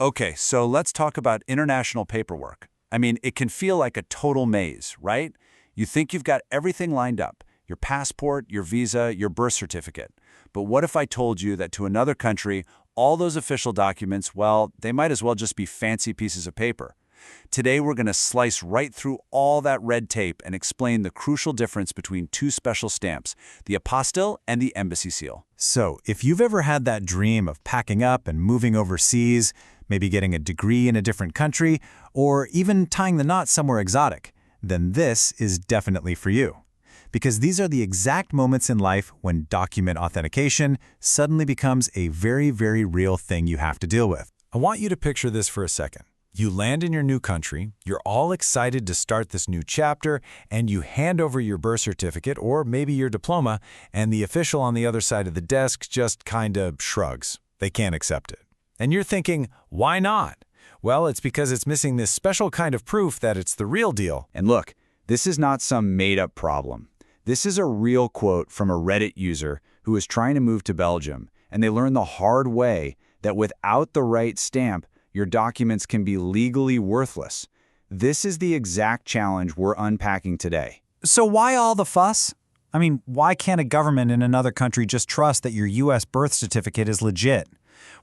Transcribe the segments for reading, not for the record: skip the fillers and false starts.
Okay, so let's talk about international paperwork. I mean, it can feel like a total maze, right? You think you've got everything lined up, your passport, your visa, your birth certificate. But what if I told you that to another country, all those official documents, well, they might as well just be fancy pieces of paper. Today, we're going to slice right through all that red tape and explain the crucial difference between two special stamps, the apostille and the embassy seal. So, if you've ever had that dream of packing up and moving overseas, maybe getting a degree in a different country, or even tying the knot somewhere exotic, then this is definitely for you. Because these are the exact moments in life when document authentication suddenly becomes a very, very real thing you have to deal with. I want you to picture this for a second. You land in your new country, you're all excited to start this new chapter, and you hand over your birth certificate or maybe your diploma, and the official on the other side of the desk just kinda shrugs. They can't accept it. And you're thinking, why not? Well, it's because it's missing this special kind of proof that it's the real deal. And look, this is not some made-up problem. This is a real quote from a Reddit user who is trying to move to Belgium, and they learned the hard way that without the right stamp, your documents can be legally worthless. This is the exact challenge we're unpacking today. So why all the fuss? I mean, why can't a government in another country just trust that your U.S. birth certificate is legit?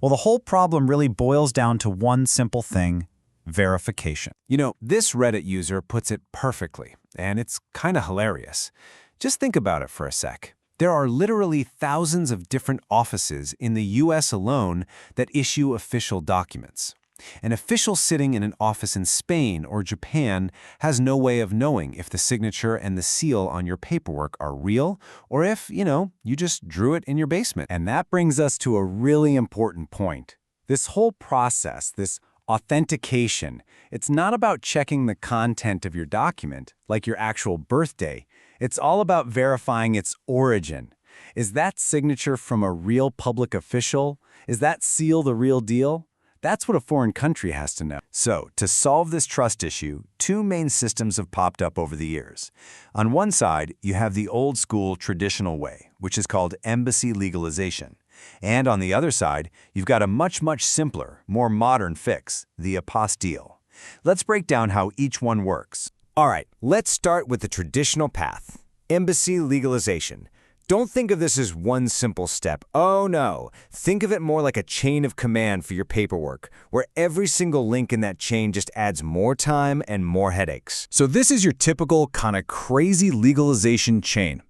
Well, the whole problem really boils down to one simple thing: verification. You know, this Reddit user puts it perfectly, and it's kind of hilarious. Just think about it for a sec. There are literally thousands of different offices in the U.S. alone that issue official documents. An official sitting in an office in Spain or Japan has no way of knowing if the signature and the seal on your paperwork are real or if, you just drew it in your basement. And that brings us to a really important point. This whole process, this authentication, it's not about checking the content of your document, like your actual birthday. It's all about verifying its origin. Is that signature from a real public official? Is that seal the real deal? That's what a foreign country has to know. So, to solve this trust issue, two main systems have popped up over the years. On one side, you have the old-school traditional way, which is called embassy legalization. And on the other side, you've got a much simpler, more modern fix, the apostille. Let's break down how each one works. All right, let's start with the traditional path, embassy legalization. Don't think of this as one simple step. Oh no, think of it more like a chain of command for your paperwork, where every single link in that chain just adds more time and more headaches. So this is your typical kind of crazy legalization chain.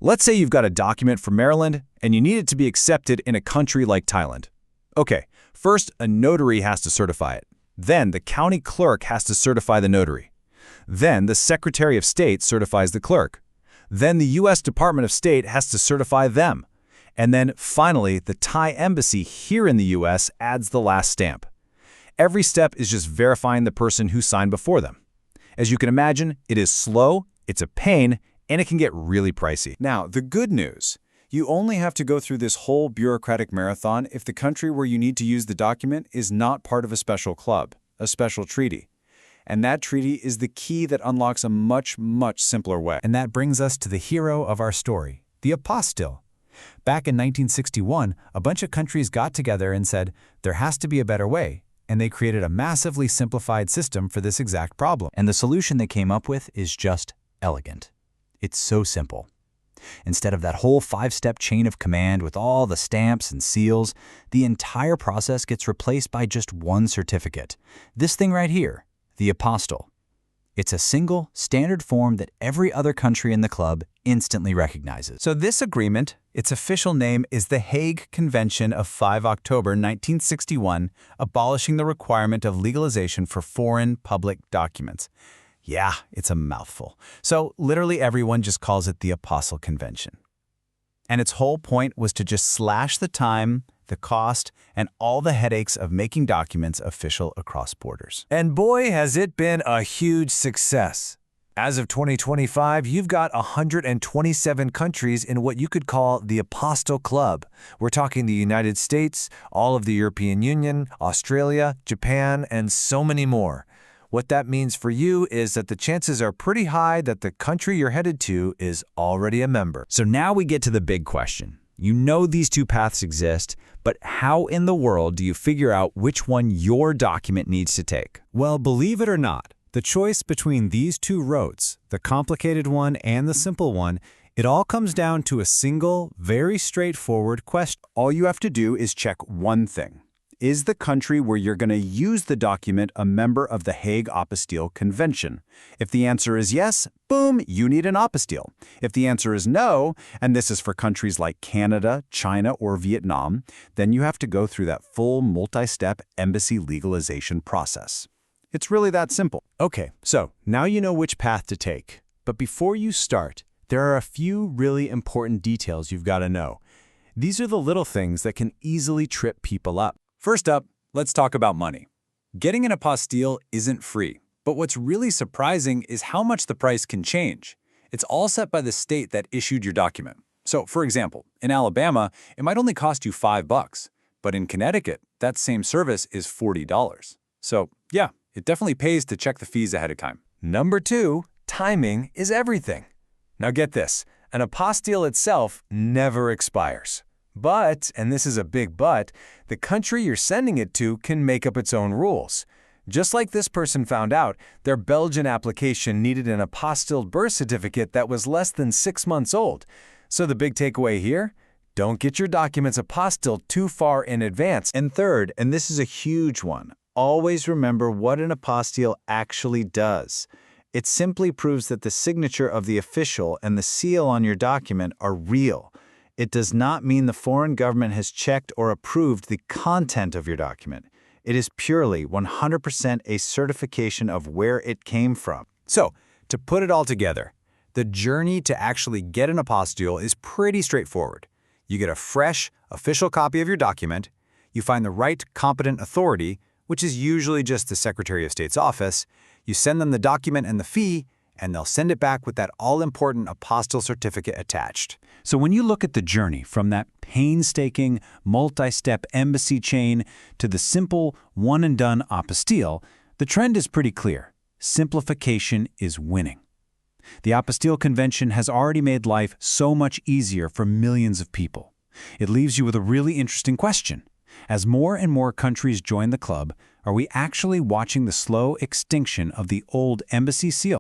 Let's say you've got a document from Maryland and you need it to be accepted in a country like Thailand. Okay, first a notary has to certify it. Then the county clerk has to certify the notary. Then the Secretary of State certifies the clerk. Then the U.S. Department of State has to certify them. And then, finally, the Thai embassy here in the U.S. adds the last stamp. Every step is just verifying the person who signed before them. As you can imagine, it is slow, it's a pain, and it can get really pricey. Now, the good news: you only have to go through this whole bureaucratic marathon if the country where you need to use the document is not part of a special club, a special treaty. And that treaty is the key that unlocks a much simpler way. And that brings us to the hero of our story, the apostille. Back in 1961, a bunch of countries got together and said, there has to be a better way, and they created a massively simplified system for this exact problem. And the solution they came up with is just elegant. It's so simple. Instead of that whole 5-step chain of command with all the stamps and seals, the entire process gets replaced by just one certificate. This thing right here, the apostille. It's a single, standard form that every other country in the club instantly recognizes. So this agreement, its official name is the Hague Convention of 5 October 1961, abolishing the requirement of legalization for foreign public documents. Yeah, it's a mouthful. So literally everyone just calls it the Apostille Convention. And its whole point was to just slash the time, the cost, and all the headaches of making documents official across borders. And boy, has it been a huge success. As of 2025, you've got 127 countries in what you could call the Apostille Club. We're talking the United States, all of the European Union, Australia, Japan, and so many more. What that means for you is that the chances are pretty high that the country you're headed to is already a member. So now we get to the big question. You know these two paths exist, but how in the world do you figure out which one your document needs to take? Well, believe it or not, the choice between these two roads, the complicated one and the simple one, it all comes down to a single, very straightforward question. All you have to do is check one thing. Is the country where you're going to use the document a member of the Hague Apostille Convention? If the answer is yes, boom, you need an apostille. If the answer is no, and this is for countries like Canada, China, or Vietnam, then you have to go through that full multi-step embassy legalization process. It's really that simple. Okay, so now you know which path to take. But before you start, there are a few really important details you've got to know. These are the little things that can easily trip people up. First up, let's talk about money. Getting an apostille isn't free, but what's really surprising is how much the price can change. It's all set by the state that issued your document. So, for example, in Alabama, it might only cost you $5, but in Connecticut, that same service is $40. So, yeah, it definitely pays to check the fees ahead of time. Number 2, timing is everything. Now get this, an apostille itself never expires. But, and this is a big but, the country you're sending it to can make up its own rules. Just like this person found out, their Belgian application needed an apostilled birth certificate that was less than 6 months old. So the big takeaway here? Don't get your documents apostilled too far in advance. And third, and this is a huge one, always remember what an apostille actually does. It simply proves that the signature of the official and the seal on your document are real. It does not mean the foreign government has checked or approved the content of your document. It is purely 100% a certification of where it came from. So, to put it all together, the journey to actually get an apostille is pretty straightforward. You get a fresh, official copy of your document, you find the right competent authority, which is usually just the Secretary of State's office, you send them the document and the fee, and they'll send it back with that all-important apostille certificate attached. So when you look at the journey from that painstaking, multi-step embassy chain to the simple, one-and-done apostille, the trend is pretty clear. Simplification is winning. The Apostille Convention has already made life so much easier for millions of people. It leaves you with a really interesting question. As more and more countries join the club, are we actually watching the slow extinction of the old embassy seal?